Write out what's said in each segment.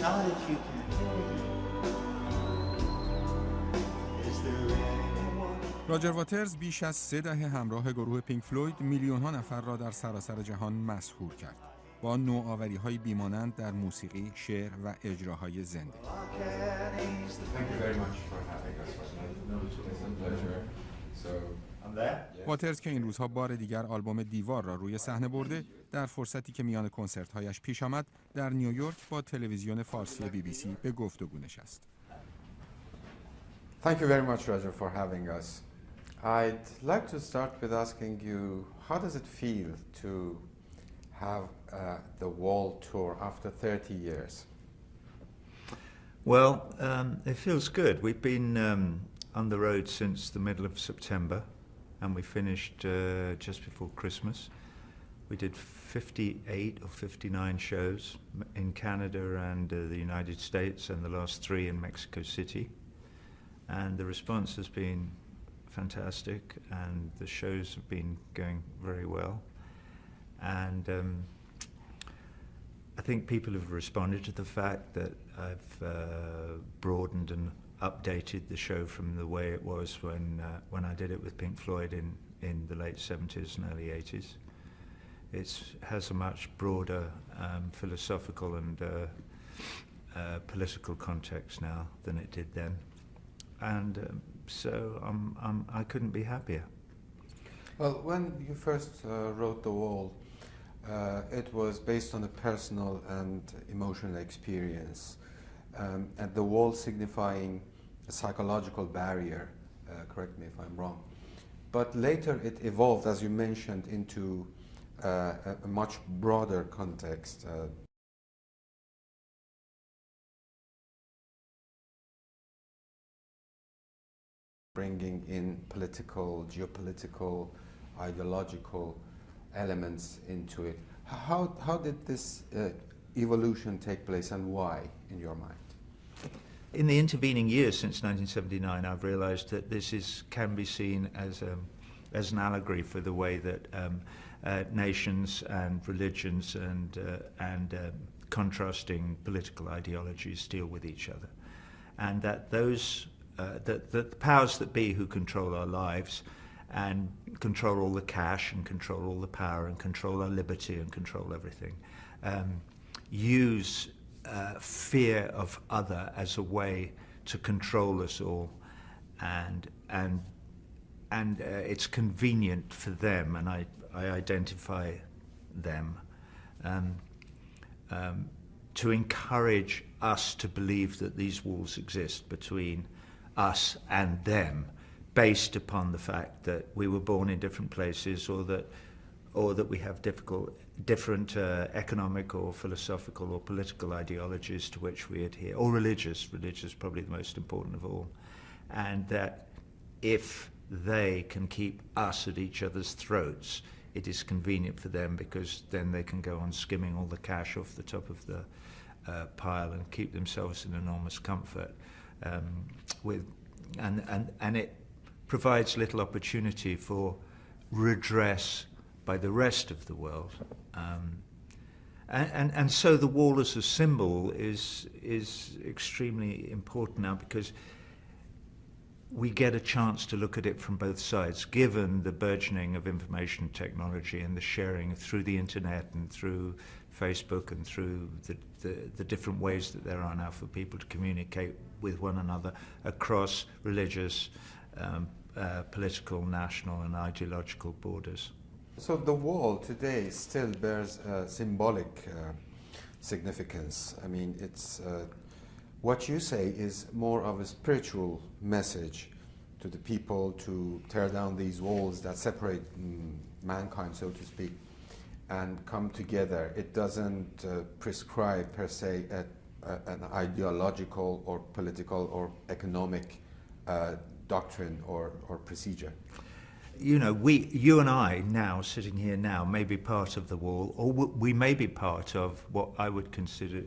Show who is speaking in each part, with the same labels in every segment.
Speaker 1: Not if you can hear me. Is there anyone?
Speaker 2: راجر واترز بیش از 3 دهه همراه گروه پینک فلوید میلیون‌ها نفر را در سراسر جهان مسحور کرد با نوآوری‌های بیمانند در موسیقی، شعر و اجراهای زنده. واترز که این روزها بار دیگر آلبوم دیوار را روی صحنه برده، در فرصتی که میان کنسرت‌هایش پیش آمد، در نیویورک با تلویزیون فارسی BBC به گفتگو نشست.
Speaker 3: Thank you very much, Roger, for having us. I'd like to start with asking you, how does it feel to have the Wall tour after 30 years?
Speaker 4: Well, it feels good. We've been on the road since the middle of September, and we finished just before Christmas. We did 58 or 59 shows in Canada and the United States, and the last 3 in Mexico City. And the response has been fantastic, and the shows have been going very well. And I think people have responded to the fact that I've broadened and updated the show from the way it was when I did it with Pink Floyd in the late 70s and early 80s. It has a much broader philosophical and political context now than it did then. And so I couldn't be happier.
Speaker 3: Well, when you first wrote The Wall, it was based on a personal and emotional experience, and the wall signifying a psychological barrier, correct me if I'm wrong. But later it evolved, as you mentioned, into a much broader context. Bringing in political, geopolitical, ideological elements into it. How did this evolution take place, and why, in your mind?
Speaker 4: In the intervening years since 1979, I've realized that this can be seen as an allegory for the way that nations and religions and contrasting political ideologies deal with each other, and that that the powers that be who control our lives and control all the cash and control all the power and control our liberty and control everything, use fear of other as a way to control us all, and it's convenient for them, and I identify them, to encourage us to believe that these walls exist between us and them, based upon the fact that we were born in different places, or that we have different economic or philosophical or political ideologies to which we adhere, or religious probably the most important of all, and that if they can keep us at each other's throats, it is convenient for them, because then they can go on skimming all the cash off the top of the pile and keep themselves in enormous comfort. And it provides little opportunity for redress by the rest of the world, and so the wall as a symbol is extremely important now, because we get a chance to look at it from both sides, given the burgeoning of information technology and the sharing through the internet and through Facebook and through the different ways that there are now for people to communicate with one another across religious, political, national and ideological borders.
Speaker 3: So the wall today still bears symbolic significance. I mean, it's what you say is more of a spiritual message to the people to tear down these walls that separate mankind, so to speak, and come together. It doesn't prescribe per se an ideological or political or economic doctrine or procedure.
Speaker 4: You know, you and I now, sitting here now, may be part of the wall, or we may be part of what I would consider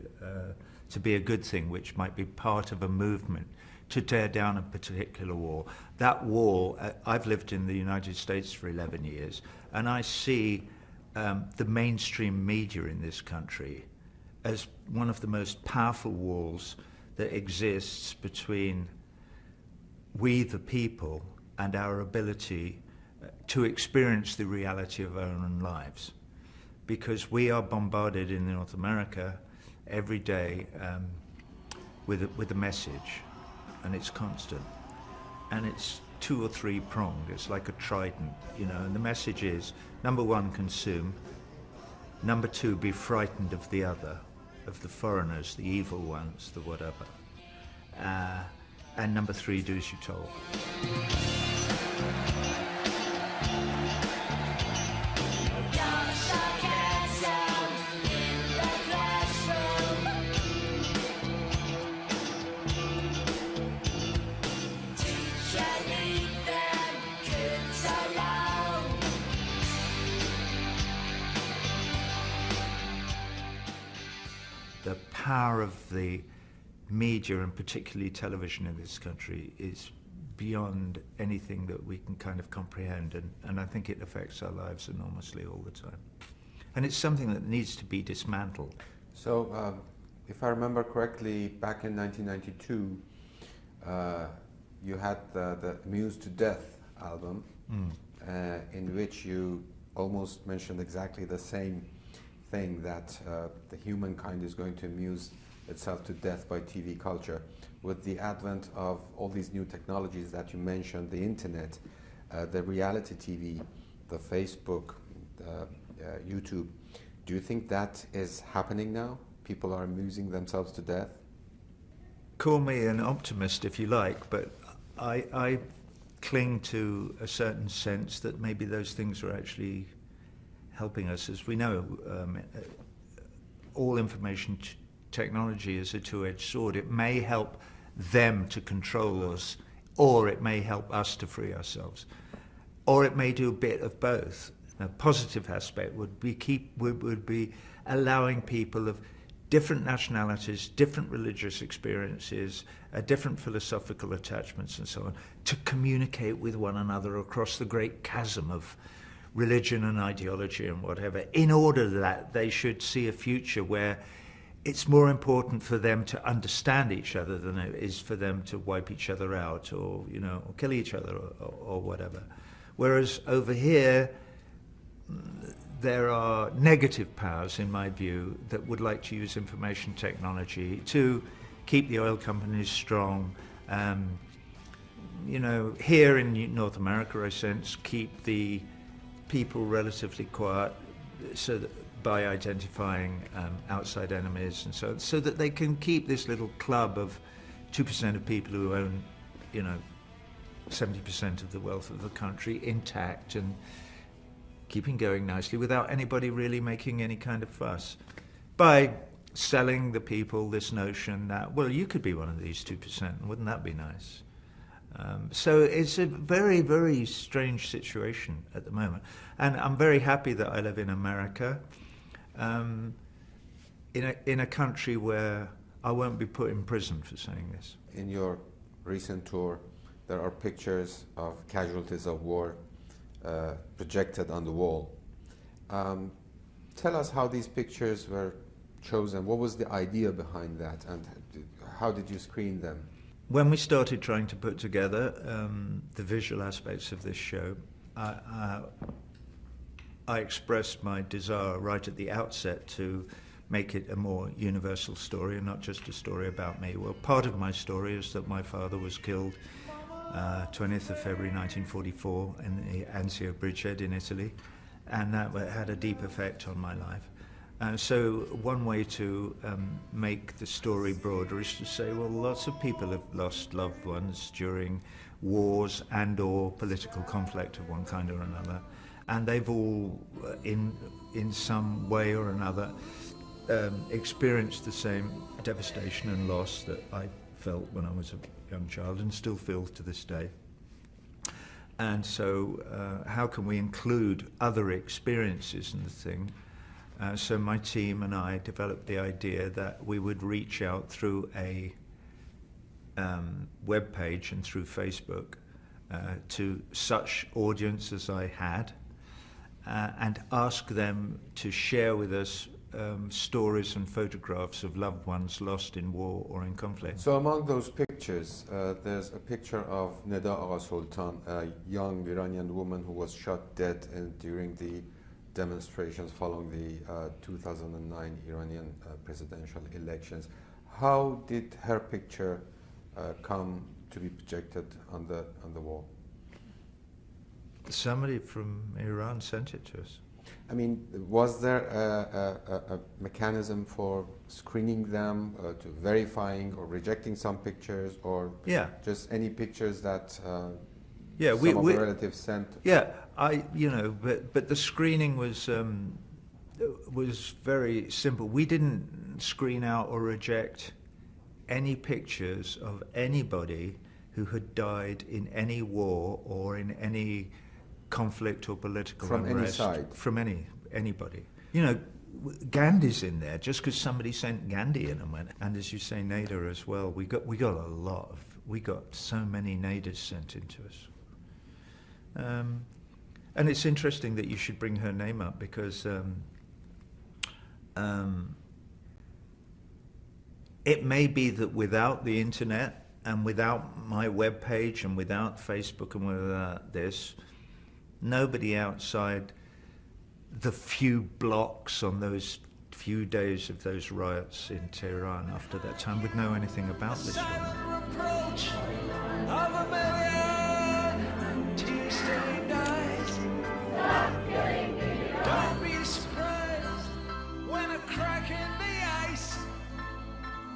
Speaker 4: to be a good thing, which might be part of a movement to tear down a particular wall. That wall, I've lived in the United States for 11 years, and I see the mainstream media in this country as one of the most powerful walls that exists between we the people and our ability to experience the reality of our own lives. Because we are bombarded in North America every day with a message, and it's constant. And it's 2 or 3 pronged, it's like a trident, you know, and the message is, number 1, consume, number 2, be frightened of the other, of the foreigners, the evil ones, the whatever. And number 3, do as you're told. The power of the media, and particularly television in this country, is beyond anything that we can kind of comprehend, and I think it affects our lives enormously all the time. And it's something that needs to be dismantled.
Speaker 3: So, if I remember correctly, back in 1992, you had the Amused to Death album, in which you almost mentioned exactly the same thing, that the humankind is going to amuse itself to death by TV culture. With the advent of all these new technologies that you mentioned, the internet, the reality TV, the Facebook, YouTube, do you think that is happening now? People are amusing themselves to death?
Speaker 4: Call me an optimist if you like, but I cling to a certain sense that maybe those things are actually helping us. As we know, all information technology is a two-edged sword. It may help them to control us, or it may help us to free ourselves, or it may do a bit of both. A positive aspect would be allowing people of different nationalities, different religious experiences, different philosophical attachments and so on, to communicate with one another across the great chasm of religion and ideology and whatever, in order that they should see a future where it's more important for them to understand each other than it is for them to wipe each other out, or, you know, or kill each other, or whatever. Whereas over here, there are negative powers, in my view, that would like to use information technology to keep the oil companies strong. You know, here in North America, I sense, keep the people relatively quiet, so that by identifying outside enemies and so that they can keep this little club of 2% of people who own, you know, 70% of the wealth of the country intact and keeping going nicely without anybody really making any kind of fuss, by selling the people this notion that, well, you could be one of these 2%, wouldn't that be nice? So it's a very, very strange situation at the moment. And I'm very happy that I live in America, in a country where I won't be put in prison for saying this.
Speaker 3: In your recent tour, there are pictures of casualties of war projected on the wall. Tell us how these pictures were chosen. What was the idea behind that, and how did you screen them?
Speaker 4: When we started trying to put together the visual aspects of this show, I expressed my desire right at the outset to make it a more universal story and not just a story about me. Well, part of my story is that my father was killed 20th of February 1944 in the Anzio bridgehead in Italy, and that had a deep effect on my life. So one way to make the story broader is to say, well, lots of people have lost loved ones during wars and or political conflict of one kind or another, and they've all, in some way or another, experienced the same devastation and loss that I felt when I was a young child and still feel to this day. And so how can we include other experiences in the thing? So my team and I developed the idea that we would reach out through a web page and through Facebook to such audience as I had, and ask them to share with us stories and photographs of loved ones lost in war or in conflict.
Speaker 3: So among those pictures, there's a picture of Neda Agha Sultan, a young Iranian woman who was shot dead during the demonstrations following the 2009 Iranian presidential elections. How did her picture come to be projected on the wall?
Speaker 4: Somebody from Iran sent it to us.
Speaker 3: I mean, was there a mechanism for screening them, to verifying or rejecting some pictures, or
Speaker 4: Yeah.
Speaker 3: just any pictures that
Speaker 4: Yeah,
Speaker 3: some of the relatives sent?
Speaker 4: Yeah, but the screening was very simple. We didn't screen out or reject any pictures of anybody who had died in any war or in any conflict or political
Speaker 3: From any
Speaker 4: unrest.
Speaker 3: side?
Speaker 4: From anybody. You know, Gandhi's in there just because somebody sent Gandhi in and went. And as you say, Neda as well. We got so many Nedas sent into us. And it's interesting that you should bring her name up because it may be that without the internet and without my webpage and without Facebook and without this, nobody outside the few blocks on those few days of those riots in Tehran after that time would know anything about this one.
Speaker 5: Don't be surprised when a crack in the ice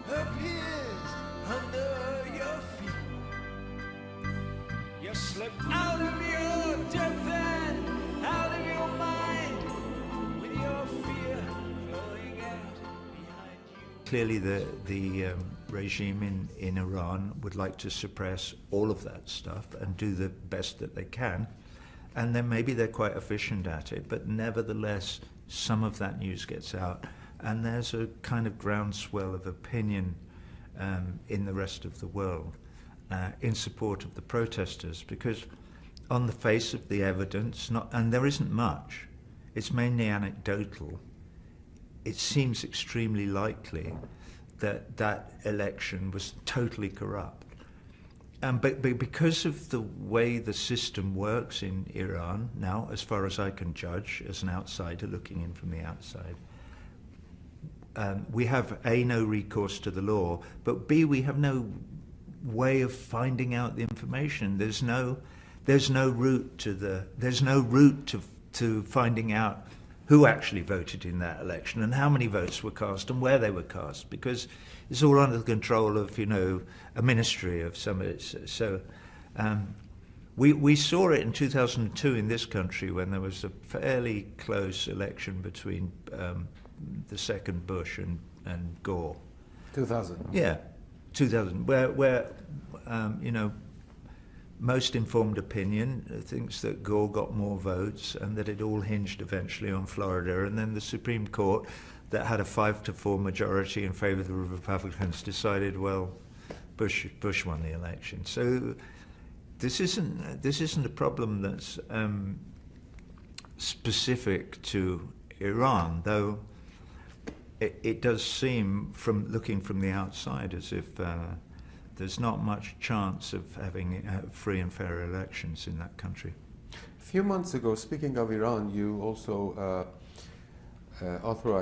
Speaker 5: appears under your feet. You slip out of your depth and out of your mind with your fear flowing out behind you.
Speaker 4: Clearly the regime in Iran would like to suppress all of that stuff and do the best that they can. And then maybe they're quite efficient at it, but nevertheless, some of that news gets out. And there's a kind of groundswell of opinion in the rest of the world in support of the protesters, because on the face of the evidence, and there isn't much, it's mainly anecdotal, it seems extremely likely that that election was totally corrupt. But because of the way the system works in Iran now, as far as I can judge, as an outsider looking in from the outside, we have A, no recourse to the law, but B, we have no way of finding out the information. There's no route to finding out who actually voted in that election and how many votes were cast and where they were cast, because it's all under the control of, a ministry of somebody. So we saw it in 2002 in this country when there was a fairly close election between the second Bush and Gore.
Speaker 3: 2000.
Speaker 4: Yeah, 2000, where most informed opinion thinks that Gore got more votes and that it all hinged eventually on Florida, and then the Supreme Court, that had a 5-4 majority in favor of the Republicans, decided, well, Bush won the election. So this isn't a problem that's specific to Iran, though it does seem, from looking from the outside, as if there's not much chance of having free and fair elections in that country.
Speaker 3: A few months ago, speaking of Iran, you also authorized